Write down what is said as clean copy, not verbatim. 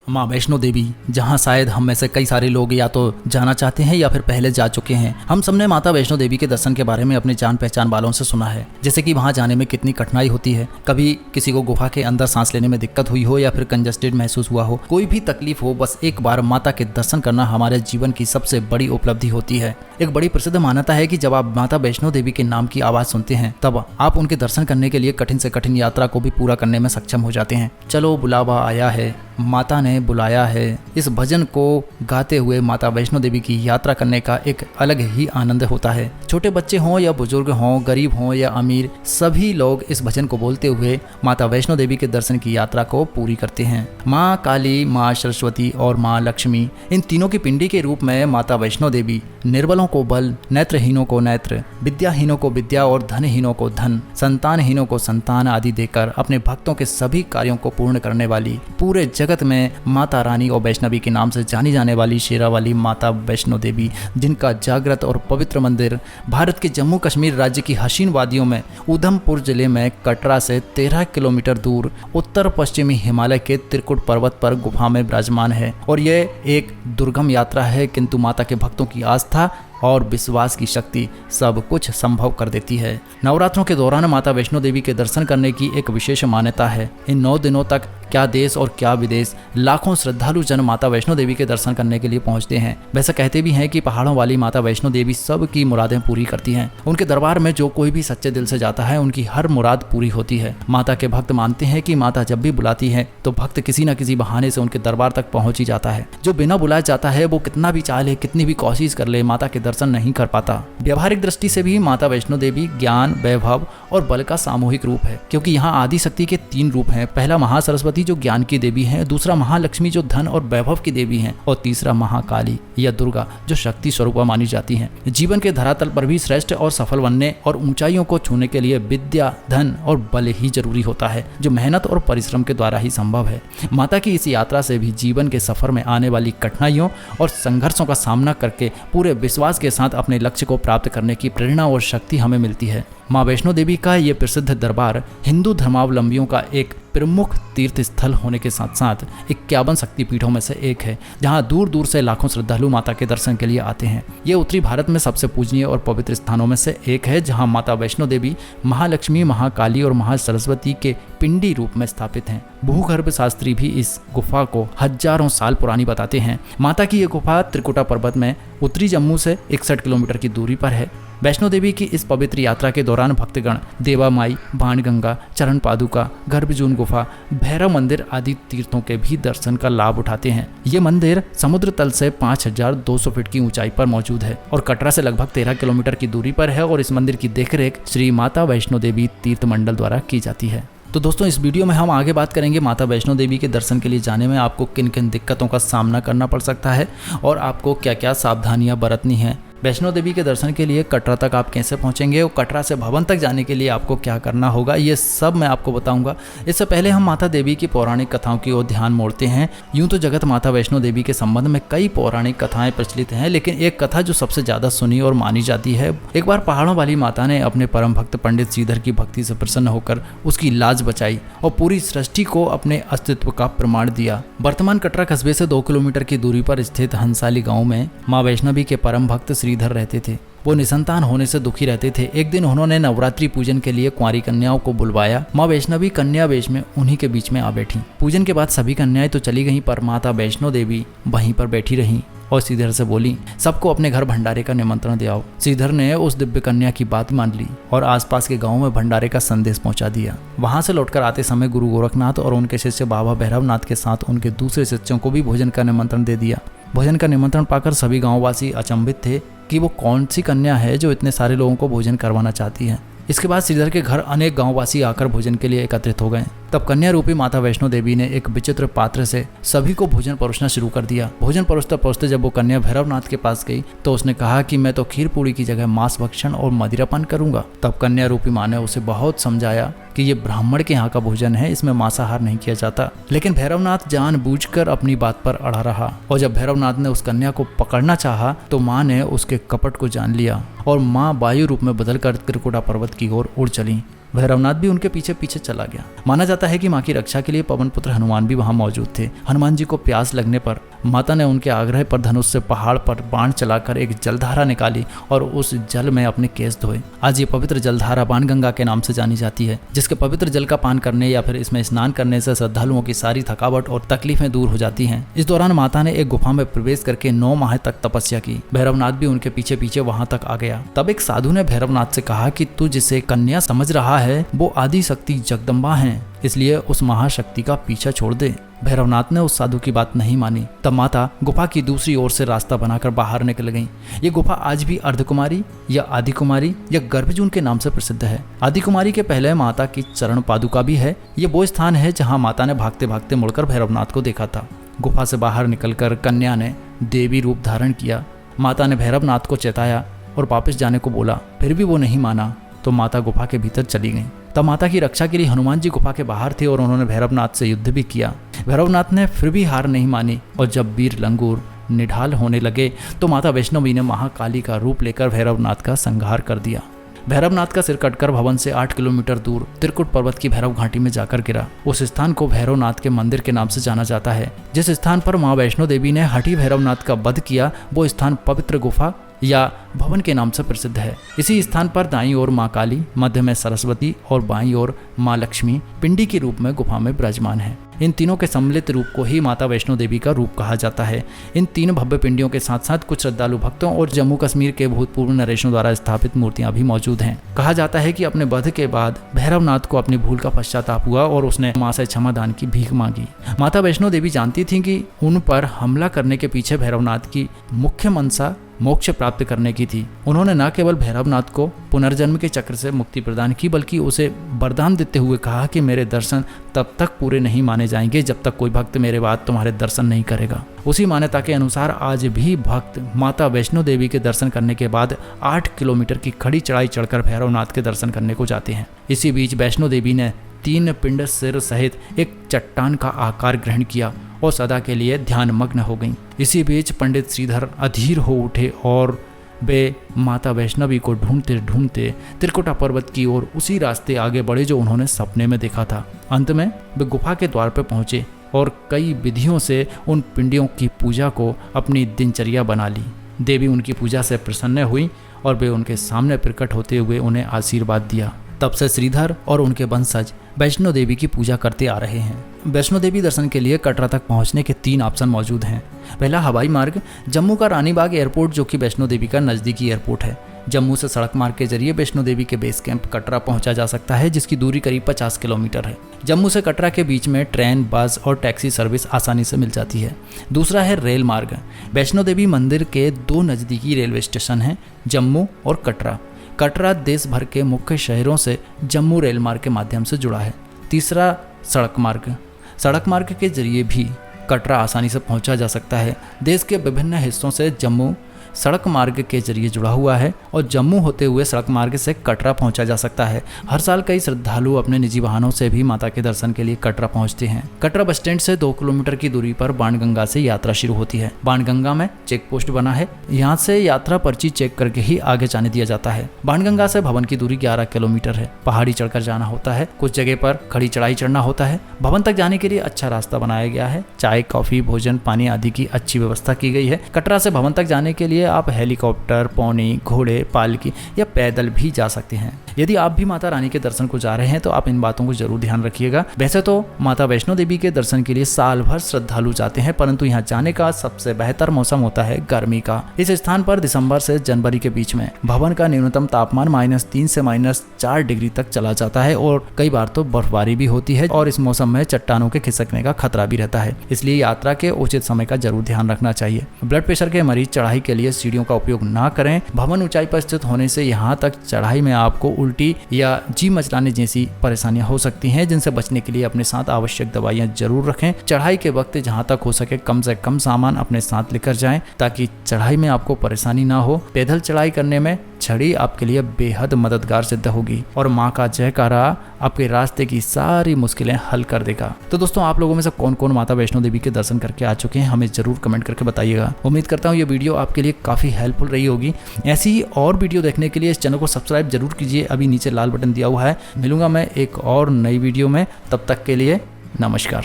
माँ वैष्णो देवी, जहाँ शायद हम में से कई सारे लोग या तो जाना चाहते हैं या फिर पहले जा चुके हैं। हम सबने माता वैष्णो देवी के दर्शन के बारे में अपने जान पहचान वालों से सुना है, जैसे कि वहाँ जाने में कितनी कठिनाई होती है। कभी किसी को गुफा के अंदर सांस लेने में दिक्कत हुई हो या फिर कंजस्टेड महसूस हुआ हो, कोई भी तकलीफ हो, बस एक बार माता के दर्शन करना हमारे जीवन की सबसे बड़ी उपलब्धि होती है। एक बड़ी प्रसिद्ध मान्यता है कि जब आप माता वैष्णो देवी के नाम की आवाज सुनते हैं, तब आप उनके दर्शन करने के लिए कठिन से कठिन यात्रा को भी पूरा करने में सक्षम हो जाते हैं। चलो बुलावा आया है, माता ने बुलाया है। इस भजन को गाते हुए माता वैष्णो देवी की यात्रा करने का एक अलग ही आनंद होता है। छोटे बच्चे हों या बुजुर्ग हों, गरीब हों या अमीर, सभी लोग इस भजन को बोलते हुए माता वैष्णो देवी के दर्शन की यात्रा को पूरी करते हैं। माँ काली, माँ सरस्वती और माँ लक्ष्मी, इन तीनों की पिंडी के रूप में माता वैष्णो देवी निर्बलों को बल, नेत्रहीनों को नेत्र, विद्याहीनों को विद्या और धनहीनों को धन, संतानहीनों को संतान आदि देकर अपने भक्तों के सभी कार्यों को पूर्ण करने वाली, पूरे जगत में माता रानी और वैष्णवी के नाम से जानी जाने वाली शेरावाली माता वैष्णो देवी, जिनका जागृत और पवित्र मंदिर भारत के जम्मू कश्मीर राज्य की हसीन वादियों में उधमपुर जिले में कटरा से 13 किलोमीटर दूर उत्तर पश्चिमी हिमालय के त्रिकुट पर्वत पर गुफा में विराजमान है। और यह एक दुर्गम यात्रा है, किंतु माता के भक्तों की आस्था और विश्वास की शक्ति सब कुछ संभव कर देती है। नवरात्रों के दौरान माता वैष्णो देवी के दर्शन करने की एक विशेष मान्यता है। इन 9 दिनों तक क्या देश और क्या विदेश लाखों श्रद्धालु जन माता वैष्णो देवी के दर्शन करने के लिए पहुंचते हैं। वैसे कहते भी हैं कि पहाड़ों वाली माता वैष्णो देवी सब की मुरादें पूरी करती हैं। उनके दरबार में जो कोई भी सच्चे दिल से जाता है, उनकी हर मुराद पूरी होती है। माता के भक्त मानते हैं कि माता जब भी बुलाती है तो भक्त किसी न किसी बहाने से उनके दरबार तक पहुंच ही जाता है। जो बिना बुलाए जाता है, वो कितना भी चाह ले, कितनी भी कोशिश कर ले, माता के दर्शन नहीं कर पाता। व्यावहारिक दृष्टि से भी माता वैष्णो देवी ज्ञान, वैभव और बल का सामूहिक रूप है, क्योंकि यहाँ आदि शक्ति के 3 रूप हैं। पहला महासरस्वती जो ज्ञान की देवी है, दूसरा महालक्ष्मी जो धन और वैभव की देवी है, और तीसरा महाकाली या दुर्गा जो शक्ति स्वरूपा मानी जाती है। जीवन के धरातल पर भी श्रेष्ठ और सफल बनने और ऊंचाइयों को छूने के लिए विद्या, धन और बल ही जरूरी होता है, जो मेहनत और परिश्रम के द्वारा ही संभव है। माता की इस यात्रा से भी जीवन के सफर में आने वाली कठिनाइयों और संघर्षों का सामना करके पूरे विश्वास के साथ अपने लक्ष्य को प्राप्त करने की प्रेरणा और शक्ति हमें मिलती है। माँ वैष्णो देवी का ये प्रसिद्ध दरबार हिंदू धर्मावलंबियों का एक प्रमुख तीर्थ स्थल होने के साथ साथ 51 शक्तिपीठों में से एक है, जहाँ दूर दूर से लाखों श्रद्धालु माता के दर्शन के लिए आते हैं। ये उत्तरी भारत में सबसे पूजनीय और पवित्र स्थानों में से एक है, जहाँ माता वैष्णो देवी महालक्ष्मी, महाकाली और महासरस्वती के पिंडी रूप में स्थापित हैं। भूगर्भ शास्त्री भी इस गुफा को हजारों साल पुरानी बताते हैं। माता की ये गुफा त्रिकुटा पर्वत में उत्तरी जम्मू से 61 किलोमीटर की दूरी पर है। वैष्णो देवी की इस पवित्र यात्रा के दौरान भक्तगण देवा माई, बाणगंगा, चरण पादुका, गर्भजून गुफा, भैरव मंदिर आदि तीर्थों के भी दर्शन का लाभ उठाते हैं। ये मंदिर समुद्र तल से 5200 फीट की ऊंचाई पर मौजूद है और कटरा से लगभग 13 किलोमीटर की दूरी पर है, और इस मंदिर की देखरेख श्री माता वैष्णो देवी तीर्थ मंडल द्वारा की जाती है। तो दोस्तों, इस वीडियो में हम आगे बात करेंगे माता वैष्णो देवी के दर्शन के लिए जाने में आपको किन किन दिक्कतों का सामना करना पड़ सकता है और आपको क्या क्या सावधानियां बरतनी हैं। वैष्णो देवी के दर्शन के लिए कटरा तक आप कैसे पहुंचेंगे और कटरा से भवन तक जाने के लिए आपको क्या करना होगा, ये सब मैं आपको बताऊंगा। इससे पहले हम माता देवी की पौराणिक कथाओं की ओर ध्यान मोड़ते हैं। यूं तो जगत माता वैष्णो देवी के संबंध में कई पौराणिक कथाएं प्रचलित हैं, लेकिन एक कथा जो सबसे ज्यादा सुनी और मानी जाती है। एक बार पहाड़ों वाली माता ने अपने परम भक्त पंडित श्रीधर की भक्ति से प्रसन्न होकर उसकी लाज बचाई और पूरी सृष्टि को अपने अस्तित्व का प्रमाण दिया। वर्तमान कटरा कस्बे से 2 किलोमीटर की दूरी पर स्थित हंसाली गाँव में माँ वैष्णवी के परम भक्त श्रीधर रहते थे। वो निसंतान होने से दुखी रहते थे। एक दिन उन्होंने नवरात्रि पूजन के लिए कुंवारी कन्याओं को बुलवाया। माँ वैष्णवी कन्या वेश में उन्हीं के बीच में आ बैठी। पूजन के बाद सभी कन्याएं तो चली गईं, पर माता वैष्णो देवी वहीं पर बैठी रहीं और श्रीधर से बोली, सबको अपने घर भंडारे का निमंत्रण दे आओ। श्रीधर ने उस दिव्य कन्या की बात मान ली और आसपास के गांव में भंडारे का संदेश पहुंचा दिया। वहां से लौटकर आते समय गुरु गोरखनाथ और उनके शिष्य बाबा भैरवनाथ के साथ उनके दूसरे शिष्यों को भी भोजन का निमंत्रण दे दिया। भोजन का निमंत्रण पाकर सभी गांववासी अचंभित थे कि वो कौन सी कन्या है जो इतने सारे लोगों को भोजन करवाना चाहती है। इसके बाद श्रीधर के घर अनेक गांववासी आकर भोजन के लिए एकत्रित हो गए। तब कन्या रूपी माता वैष्णो देवी ने एक विचित्र पात्र से सभी को भोजन परोसना शुरू कर दिया। भोजन परोसते परोसते जब वो कन्या भैरवनाथ के पास गई तो उसने कहा कि मैं तो खीर पूरी की जगह मांस भक्षण और मदिरापान करूंगा। तब कन्या रूपी माँ ने उसे बहुत समझाया कि ये ब्राह्मण के यहाँ का भोजन है, इसमें मांसाहार नहीं किया जाता। लेकिन भैरवनाथ जानबूझकर अपनी बात पर अड़ा रहा, और जब भैरवनाथ ने उस कन्या को पकड़ना चाहा तो माँ ने उसके कपट को जान लिया और माँ वायु रूप में बदलकर त्रिकुटा पर्वत की ओर उड़ चली। भैरवनाथ भी उनके पीछे पीछे चला गया। माना जाता है कि माँ की रक्षा के लिए पवन पुत्र हनुमान भी वहां मौजूद थे। हनुमान जी को प्यास लगने पर माता ने उनके आग्रह पर धनुष से पहाड़ पर बाण चलाकर एक जलधारा निकाली और उस जल में अपने केस धोए। आज ये पवित्र जलधारा बाणगंगा के नाम से जानी जाती है, जिसके पवित्र जल का पान करने या फिर इसमें स्नान करने से श्रद्धालुओं की सारी थकावट और तकलीफें दूर हो जाती हैं। इस दौरान माता ने एक गुफा में प्रवेश करके 9 माह तक तपस्या की। भैरवनाथ भी उनके पीछे पीछे वहां तक आ गया। तब एक साधु ने भैरवनाथ से कहा कि तू जिसे कन्या समझ रहा है वो आदि शक्ति जगदम्बा है, इसलिए उस महाशक्ति का पीछा छोड़ दे। भैरवनाथ ने उस साधु की बात नहीं मानी। तब माता गुफा की दूसरी ओर से रास्ता बनाकर बाहर निकल गईं। ये गुफा आज भी अर्धकुमारी या आदिकुमारी या गर्भजून के नाम से प्रसिद्ध है। आदिकुमारी के पहले माता की चरण पादुका भी है। ये वो स्थान है जहाँ माता ने भागते भागते मुड़कर भैरवनाथ को देखा था। गुफा से बाहर निकलकर कन्या ने देवी रूप धारण किया। माता ने भैरवनाथ को चेताया और वापस जाने को बोला, फिर भी वो नहीं माना तो माता गुफा के भीतर चली गई। तब माता की रक्षा के लिए हनुमान जी गुफा के बाहर थे और उन्होंने भैरवनाथ से युद्ध भी किया। भैरवनाथ ने फिर भी हार नहीं मानी और जब वीर लंगूर निढाल होने लगे तो माता वैष्णवी ने महाकाली का रूप लेकर भैरवनाथ का संहार कर दिया। भैरवनाथ का सिर कटकर भवन से 8 किलोमीटर दूर त्रिकुट पर्वत की भैरव घाटी में जाकर गिरा। उस स्थान को भैरवनाथ के मंदिर के नाम से जाना जाता है। जिस स्थान पर मां वैष्णो देवी ने हठी भैरवनाथ का वध किया वो स्थान पवित्र गुफा या भवन के नाम से प्रसिद्ध है। इसी स्थान पर दाईं ओर मां काली, मध्य में सरस्वती और बाईं ओर मां लक्ष्मी पिंडी के रूप में गुफा में विराजमान है। इन तीनों के सम्मिलित रूप को ही माता वैष्णो देवी का रूप कहा जाता है। इन 3 भव्य पिंडियों के साथ साथ कुछ श्रद्धालु भक्तों और जम्मू कश्मीर के भूतपूर्व नरेशों द्वारा स्थापित मूर्तियां भी मौजूद हैं। कहा जाता है कि अपने वध के बाद भैरवनाथ को अपनी भूल का पश्चाताप हुआ और उसने मां से क्षमादान की भीख मांगी। माता वैष्णो देवी जानती थी कि उन पर हमला करने के पीछे भैरवनाथ की मुख्य मंशा मोक्ष प्राप्त करने की थी। उन्होंने न केवल भैरवनाथ को पुनर्जन्म के चक्र से मुक्ति प्रदान की बल्कि उसे वरदान देते हुए कहा कि मेरे दर्शन तब तक पूरे नहीं माने जाएंगे जब तक कोई भक्त मेरे बाद तुम्हारे दर्शन नहीं करेगा। उसी मान्यता के अनुसार आज भी भक्त माता वैष्णो देवी के दर्शन करने के बाद 8 किलोमीटर की खड़ी चढ़ाई चढ़कर भैरवनाथ के दर्शन करने को जाते हैं। इसी बीच वैष्णो देवी ने 3 पिंड सिर सहित एक चट्टान का आकार ग्रहण किया और सदा के लिए ध्यान मग्न हो गईं। इसी बीच पंडित श्रीधर अधीर हो उठे और वे माता वैष्णवी को ढूंढते ढूंढते त्रिकुटा पर्वत की ओर उसी रास्ते आगे बढ़े जो उन्होंने सपने में देखा था। अंत में वे गुफा के द्वार पर पहुंचे और कई विधियों से उन पिंडियों की पूजा को अपनी दिनचर्या बना ली। देवी उनकी पूजा से प्रसन्न हुई और वे उनके सामने प्रकट होते हुए उन्हें आशीर्वाद दिया। तब से श्रीधर और उनके वंशज वैष्णो देवी की पूजा करते आ रहे हैं। वैष्णो देवी दर्शन के लिए कटरा तक पहुंचने के 3 ऑप्शन मौजूद हैं। पहला हवाई मार्ग, जम्मू का रानीबाग एयरपोर्ट जो कि वैष्णो देवी का नज़दीकी एयरपोर्ट है। जम्मू से सड़क मार्ग के जरिए वैष्णो देवी के बेस कैंप कटरा पहुंचा जा सकता है जिसकी दूरी करीब 50 किलोमीटर है। जम्मू से कटरा के बीच में ट्रेन, बस और टैक्सी सर्विस आसानी से मिल जाती है। दूसरा है रेल मार्ग। वैष्णो देवी मंदिर के 2 नज़दीकी रेलवे स्टेशन हैं, जम्मू और कटरा। कटरा देश भर के मुख्य शहरों से जम्मू रेल मार्ग के माध्यम से जुड़ा है। तीसरा सड़क मार्ग। सड़क मार्ग के जरिए भी कटरा आसानी से पहुंचा जा सकता है। देश के विभिन्न हिस्सों से जम्मू सड़क मार्ग के जरिए जुड़ा हुआ है और जम्मू होते हुए सड़क मार्ग से कटरा पहुंचा जा सकता है। हर साल कई श्रद्धालु अपने निजी वाहनों से भी माता के दर्शन के लिए कटरा पहुंचते हैं। कटरा बस स्टैंड से 2 किलोमीटर की दूरी पर बाणगंगा से यात्रा शुरू होती है। बाणगंगा में चेक पोस्ट बना है, यहाँ से यात्रा पर्ची चेक करके ही आगे जाने दिया जाता है। बाणगंगा से भवन की दूरी 11 किलोमीटर है। पहाड़ी चढ़कर जाना होता है, कुछ जगह पर खड़ी चढ़ाई चढ़ना होता है। भवन तक जाने के लिए अच्छा रास्ता बनाया गया है। चाय, कॉफी, भोजन, पानी आदि की अच्छी व्यवस्था की गई है। कटरा से भवन तक जाने के लिए आप हेलीकॉप्टर, पौनी, घोड़े, पालकी या पैदल भी जा सकते हैं। यदि आप भी माता रानी के दर्शन को जा रहे हैं तो आप इन बातों को जरूर ध्यान रखिएगा। वैसे तो माता वैष्णो देवी के दर्शन के लिए साल भर श्रद्धालु जाते हैं, परंतु यहाँ जाने का सबसे बेहतर मौसम होता है गर्मी का। इस स्थान पर दिसंबर से जनवरी के बीच में भवन का न्यूनतम तापमान -3 से -4 डिग्री तक चला जाता है और कई बार तो बर्फबारी भी होती है और इस मौसम में चट्टानों के खिसकने का खतरा भी रहता है। इसलिए यात्रा के उचित समय का जरूर ध्यान रखना चाहिए। ब्लड प्रेशर के मरीज चढ़ाई के लिए सीढ़ियों का उपयोग ना करें। भवन ऊंचाई पर स्थित होने से यहाँ तक चढ़ाई में आपको उल्टी या जी मचलाने जैसी परेशानियां हो सकती हैं, जिनसे बचने के लिए अपने साथ आवश्यक दवाइयां जरूर रखें। चढ़ाई के वक्त जहां तक हो सके कम से कम सामान अपने साथ लेकर जाएं ताकि चढ़ाई में आपको परेशानी ना हो। पैदल चढ़ाई करने में छड़ी आपके लिए बेहद मददगार सिद्ध होगी और माँ का जयकारा आपके रास्ते की सारी मुश्किलें हल कर देगा। तो दोस्तों, आप लोगों में से कौन कौन माता वैष्णो देवी के दर्शन करके आ चुके हैं, हमें जरूर कमेंट करके बताइएगा। उम्मीद करता हूँ ये वीडियो आपके लिए काफी हेल्पफुल रही होगी। ऐसी ही और वीडियो देखने के लिए इस चैनल को सब्सक्राइब जरूर कीजिए, अभी नीचे लाल बटन दिया हुआ है। मिलूंगा मैं एक और नई वीडियो में, तब तक के लिए नमस्कार।